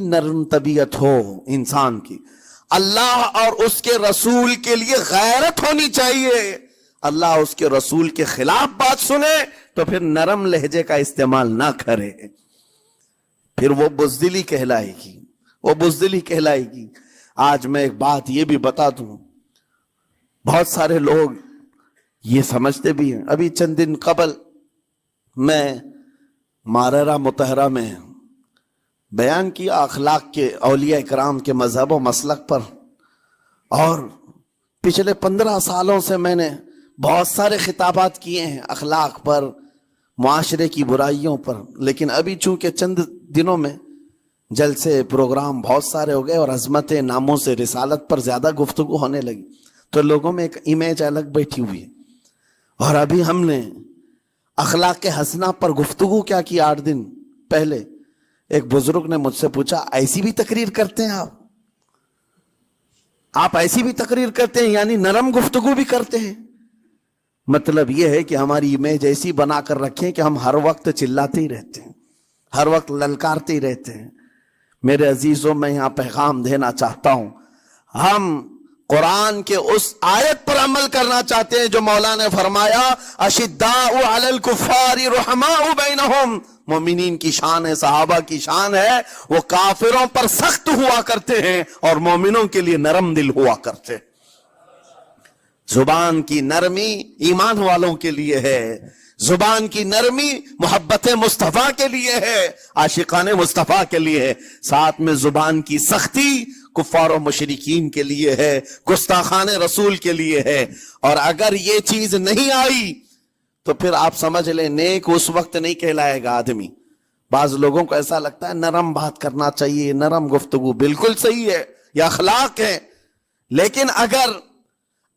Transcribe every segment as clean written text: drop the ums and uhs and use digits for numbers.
نرم طبیعت ہو انسان کی، اللہ اور اس کے رسول کے لیے غیرت ہونی چاہیے، اللہ اس کے رسول کے خلاف بات سنے تو پھر نرم لہجے کا استعمال نہ کرے، پھر وہ بزدلی کہلائے گی، وہ بزدلی کہلائے گی۔ آج میں ایک بات یہ بھی بتا دوں، بہت سارے لوگ یہ سمجھتے بھی ہیں، ابھی چند دن قبل میں ماررہ مطہرہ میں بیان کیا اخلاق کے، اولیاء اکرام کے مذہب و مسلک پر، اور پچھلے 15 سالوں سے میں نے بہت سارے خطابات کیے ہیں اخلاق پر، معاشرے کی برائیوں پر، لیکن ابھی چونکہ چند دنوں میں جلسے پروگرام بہت سارے ہو گئے اور عظمت ناموں سے رسالت پر زیادہ گفتگو ہونے لگی، تو لوگوں میں ایک امیج الگ بیٹھی ہوئی ہے۔ اور ابھی ہم نے اخلاق کے حسنہ پر گفتگو کیا کی 8 دن پہلے، ایک بزرگ نے مجھ سے پوچھا ایسی بھی تقریر کرتے ہیں آپ ایسی بھی تقریر کرتے ہیں، یعنی نرم گفتگو بھی کرتے ہیں؟ مطلب یہ ہے کہ ہماری امیج ایسی بنا کر رکھیں کہ ہم ہر وقت چلاتے ہی رہتے ہیں، ہر وقت للکارتے ہی رہتے ہیں۔ میرے عزیزوں، میں یہاں پیغام دینا چاہتا ہوں، ہم قرآن کے اس آیت پر عمل کرنا چاہتے ہیں جو مولا نے فرمایا اشداء علی الکفار رحماء بینہم، مومنین کی شان ہے، صحابہ کی شان ہے، وہ کافروں پر سخت ہوا کرتے ہیں اور مومنوں کے لیے نرم دل ہوا کرتے ہیں۔ زبان کی نرمی ایمان والوں کے لیے ہے، زبان کی نرمی محبت مصطفیٰ کے لیے ہے، عاشقان مصطفیٰ کے لیے ہے، ساتھ میں زبان کی سختی کفار و مشرکین کے لیے ہے، گستاخان رسول کے لیے ہے۔ اور اگر یہ چیز نہیں آئی تو پھر آپ سمجھ لیں نیک اس وقت نہیں کہلائے گا آدمی۔ بعض لوگوں کو ایسا لگتا ہے نرم بات کرنا چاہیے، نرم گفتگو، بالکل صحیح ہے، یہ اخلاق ہے، لیکن اگر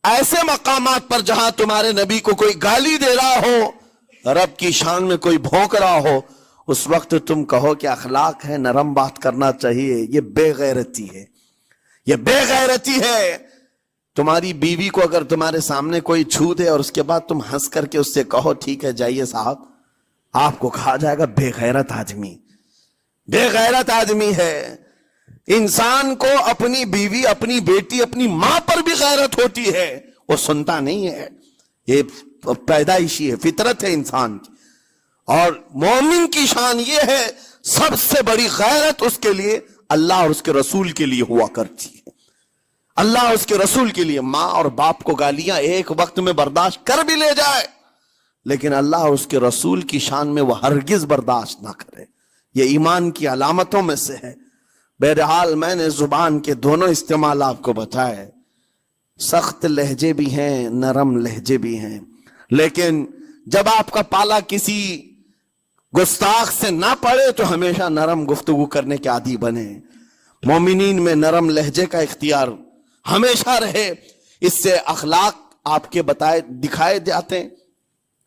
ایسے مقامات پر جہاں تمہارے نبی کو کوئی گالی دے رہا ہو، رب کی شان میں کوئی بھونک رہا ہو، اس وقت تم کہو کہ اخلاق ہے، نرم بات کرنا چاہیے، یہ بے غیرتی ہے، یہ بے غیرتی ہے۔ تمہاری بیوی کو اگر تمہارے سامنے کوئی چھو دے اور اس کے بعد تم ہنس کر کے اس سے کہو ٹھیک ہے جائیے صاحب، آپ کو کہا جائے گا بے غیرت آدمی، بے غیرت آدمی ہے۔ انسان کو اپنی بیوی، اپنی بیٹی، اپنی ماں پر بھی غیرت ہوتی ہے، وہ سنتا نہیں ہے، یہ پیدائشی ہے، فطرت ہے انسان کی۔ اور مومن کی شان یہ ہے، سب سے بڑی غیرت اس کے لیے اللہ اور اس کے رسول کے لیے ہوا کرتی ہے، اللہ اور اس کے رسول کے لیے۔ ماں اور باپ کو گالیاں ایک وقت میں برداشت کر بھی لے جائے، لیکن اللہ اور اس کے رسول کی شان میں وہ ہرگز برداشت نہ کرے، یہ ایمان کی علامتوں میں سے ہے۔ بہرحال میں نے زبان کے دونوں استعمال آپ کو بتائے، سخت لہجے بھی ہیں، نرم لہجے بھی ہیں، لیکن جب آپ کا پالا کسی گستاخ سے نہ پڑے تو ہمیشہ نرم گفتگو کرنے کے عادی بنے۔ مومنین میں نرم لہجے کا اختیار ہمیشہ رہے، اس سے اخلاق آپ کے بتائے دکھائے جاتے ہیں،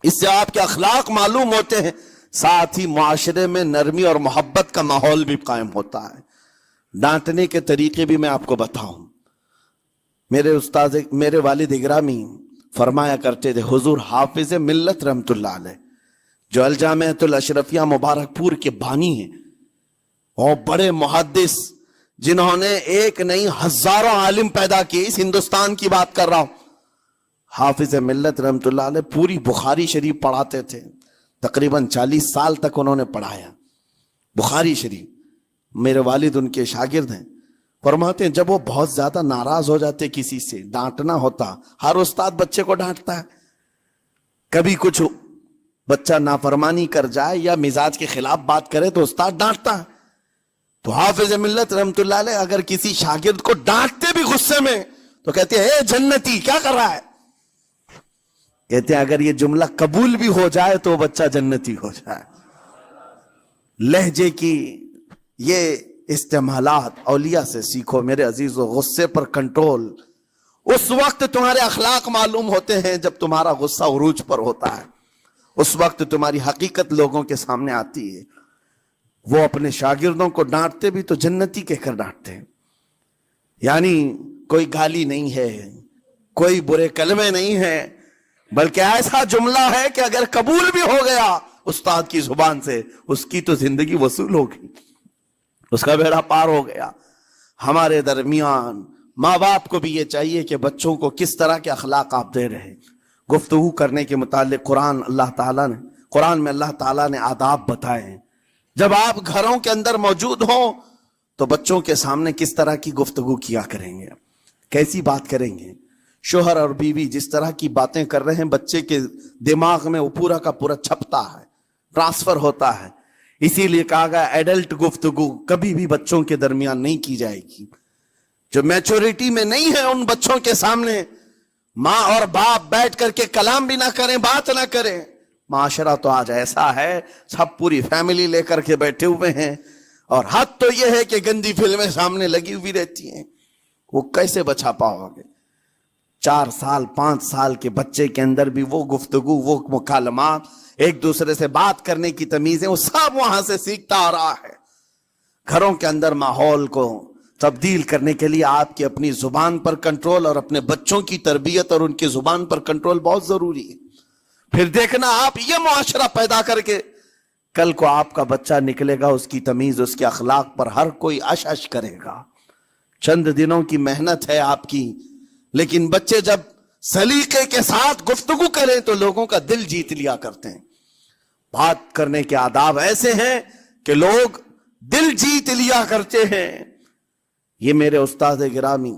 اس سے آپ کے اخلاق معلوم ہوتے ہیں، ساتھ ہی معاشرے میں نرمی اور محبت کا ماحول بھی قائم ہوتا ہے۔ ڈانٹنے کے طریقے بھی میں آپ کو بتاؤں، میرے استاد، میرے والد اگرامی فرمایا کرتے تھے، حضور حافظ ملت رحمت اللہ علیہ جو الجامعۃ الاشرفیہ مبارک پور کے بانی ہیں، اور بڑے محدث جنہوں نے ایک نہیں ہزاروں عالم پیدا کیے، اس ہندوستان کی بات کر رہا ہوں، حافظ ملت رحمت اللہ علیہ پوری بخاری شریف پڑھاتے تھے، تقریباً 40 سال تک انہوں نے پڑھایا بخاری شریف۔ میرے والد ان کے شاگرد ہیں، فرماتے ہیں جب وہ بہت زیادہ ناراض ہو جاتے کسی سے، ڈانٹنا ہوتا، ہر استاد بچے کو ڈانٹتا ہے، کبھی کچھ بچہ نافرمانی کر جائے یا مزاج کے خلاف بات کرے تو استاد ڈانٹتا ہے، تو حافظ ملت رحمت اللہ علیہ اگر کسی شاگرد کو ڈانٹتے بھی غصے میں تو کہتے ہیں اے جنتی کیا کر رہا ہے، کہتے ہیں اگر یہ جملہ قبول بھی ہو جائے تو بچہ جنتی ہو جائے۔ لہجے کی یہ استعمالات اولیاء سے سیکھو میرے عزیزو۔ غصے پر کنٹرول اس وقت تمہارے اخلاق معلوم ہوتے ہیں جب تمہارا غصہ عروج پر ہوتا ہے، اس وقت تمہاری حقیقت لوگوں کے سامنے آتی ہے۔ وہ اپنے شاگردوں کو ڈانٹتے بھی تو جنتی کہہ کر ڈانٹتے ہیں، یعنی کوئی گالی نہیں ہے، کوئی برے کلمے نہیں ہیں، بلکہ ایسا جملہ ہے کہ اگر قبول بھی ہو گیا استاد کی زبان سے، اس کی تو زندگی وصول ہوگی۔ اس کا بیڑا پار ہو گیا۔ ہمارے درمیان ماں باپ کو بھی یہ چاہیے کہ بچوں کو کس طرح کے اخلاق آپ دے رہے ہیں۔ گفتگو کرنے کے متعلق قرآن میں اللہ تعالیٰ نے آداب بتائے ہیں۔ جب آپ گھروں کے اندر موجود ہوں تو بچوں کے سامنے کس طرح کی گفتگو کیا کریں گے، کیسی بات کریں گے۔ شوہر اور بیوی جس طرح کی باتیں کر رہے ہیں بچے کے دماغ میں وہ پورا کا پورا چھپتا ہے، ٹرانسفر ہوتا ہے۔ اسی لیے کہا گیا ایڈلٹ گفتگو کبھی بھی بچوں کے درمیان نہیں کی جائے گی۔ جو میچورٹی میں نہیں ہے ان بچوں کے سامنے ماں اور باپ بیٹھ کر کے کلام بھی نہ کریں، بات نہ کریں۔ معاشرہ تو آج ایسا ہے، سب پوری فیملی لے کر کے بیٹھے ہوئے ہیں، اور حد تو یہ ہے کہ گندی فلمیں سامنے لگی ہوئی رہتی ہیں۔ وہ کیسے بچا پاؤ گے؟ 4 سال 5 سال کے بچے کے اندر بھی وہ گفتگو، وہ مکالمات، ایک دوسرے سے بات کرنے کی تمیزیں، وہ سب وہاں سے سیکھتا آ رہا ہے۔ گھروں کے اندر ماحول کو تبدیل کرنے کے لیے آپ کی اپنی زبان پر کنٹرول اور اپنے بچوں کی تربیت اور ان کی زبان پر کنٹرول بہت ضروری ہے۔ پھر دیکھنا آپ یہ معاشرہ پیدا کر کے کل کو آپ کا بچہ نکلے گا، اس کی تمیز، اس کے اخلاق پر ہر کوئی اش اش کرے گا۔ چند دنوں کی محنت ہے آپ کی، لیکن بچے جب سلیقے کے ساتھ گفتگو کریں تو لوگوں کا دل جیت لیا کرتے ہیں۔ بات کرنے کے آداب ایسے ہیں کہ لوگ دل جیت لیا کرتے ہیں۔ یہ میرے استاد گرامی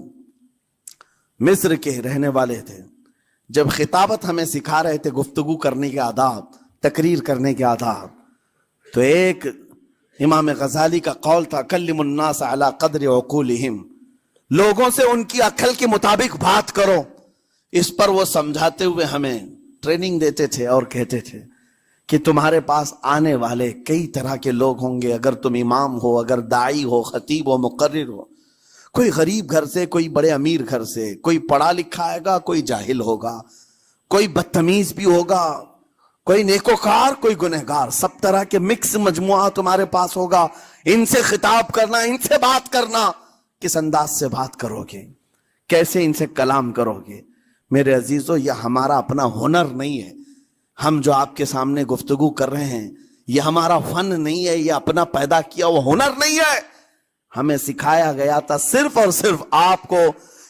مصر کے رہنے والے تھے، جب خطابت ہمیں سکھا رہے تھے گفتگو کرنے کے آداب، تقریر کرنے کے آداب، تو ایک امام غزالی کا قول تھا کلم الناس علی قدر عقولہم، لوگوں سے ان کی عقل کے مطابق بات کرو۔ اس پر وہ سمجھاتے ہوئے ہمیں ٹریننگ دیتے تھے اور کہتے تھے کہ تمہارے پاس آنے والے کئی طرح کے لوگ ہوں گے، اگر تم امام ہو، اگر داعی ہو، خطیب ہو، مقرر ہو، کوئی غریب گھر سے، کوئی بڑے امیر گھر سے، کوئی پڑھا لکھا آئے گا، کوئی جاہل ہوگا، کوئی بدتمیز بھی ہوگا، کوئی نیکوکار، کوئی گنہگار، سب طرح کے مکس مجموعہ تمہارے پاس ہوگا۔ ان سے خطاب کرنا، ان سے بات کرنا، کس انداز سے بات کرو گے، کیسے ان سے کلام کرو گے۔ میرے عزیزو، یہ ہمارا اپنا ہنر نہیں ہے۔ ہم جو آپ کے سامنے گفتگو کر رہے ہیں یہ ہمارا فن نہیں ہے، یہ اپنا پیدا کیا وہ ہنر نہیں ہے۔ ہمیں سکھایا گیا تھا صرف اور صرف آپ کو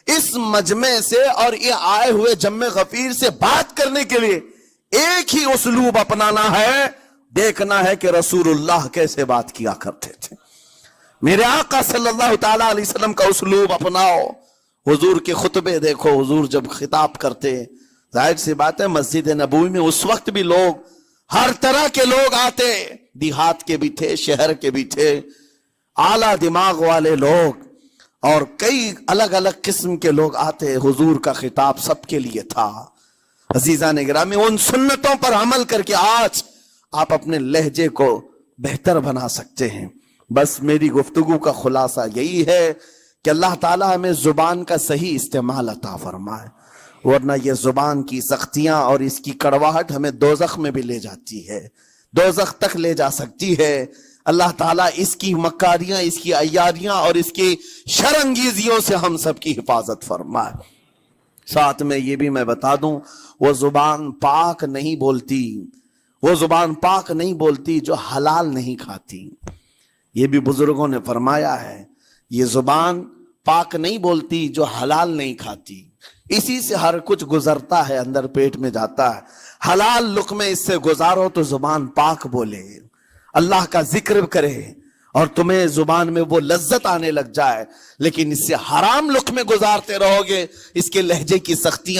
اس مجمع سے اور یہ آئے ہوئے جمع غفیر سے بات کرنے کے لیے ایک ہی اسلوب اپنانا ہے، دیکھنا ہے کہ رسول اللہ کیسے بات کیا کرتے تھے۔ میرے آقا صلی اللہ تعالیٰ علیہ وسلم کا اسلوب اپناؤ۔ حضور کے خطبے دیکھو، حضور جب خطاب کرتے، ظاہر سی بات ہے مسجد نبوی میں اس وقت بھی لوگ، ہر طرح کے لوگ آتے، دیہات کے بھی تھے، شہر کے بھی تھے، اعلیٰ دماغ والے لوگ اور کئی الگ الگ قسم کے لوگ آتے۔ حضور کا خطاب سب کے لیے تھا۔ عزیزان گرامی، ان سنتوں پر عمل کر کے آج آپ اپنے لہجے کو بہتر بنا سکتے ہیں۔ بس میری گفتگو کا خلاصہ یہی ہے کہ اللہ تعالیٰ ہمیں زبان کا صحیح استعمال عطا فرمائے، ورنہ یہ زبان کی سختیاں اور اس کی کڑواہٹ ہمیں دوزخ میں بھی لے جاتی ہے، دوزخ تک لے جا سکتی ہے۔ اللہ تعالیٰ اس کی مکاریاں، اس کی عیاریاں اور اس کی شرانگیزیوں سے ہم سب کی حفاظت فرمائے۔ ساتھ میں یہ بھی میں بتا دوں، وہ زبان پاک نہیں بولتی، وہ زبان پاک نہیں بولتی جو حلال نہیں کھاتی۔ یہ بھی بزرگوں نے فرمایا ہے، یہ زبان پاک نہیں بولتی جو حلال نہیں کھاتی، اسی سے ہر کچھ گزرتا ہے، اندر پیٹ میں جاتا ہے۔ حلال لقمے اس سے گزارو تو زبان پاک بولے، اللہ کا ذکر کرے اور تمہیں زبان میں وہ لذت آنے لگ جائے، لیکن اس سے حرام لقمے گزارتے رہو گے، اس کے لہجے کی سختیاں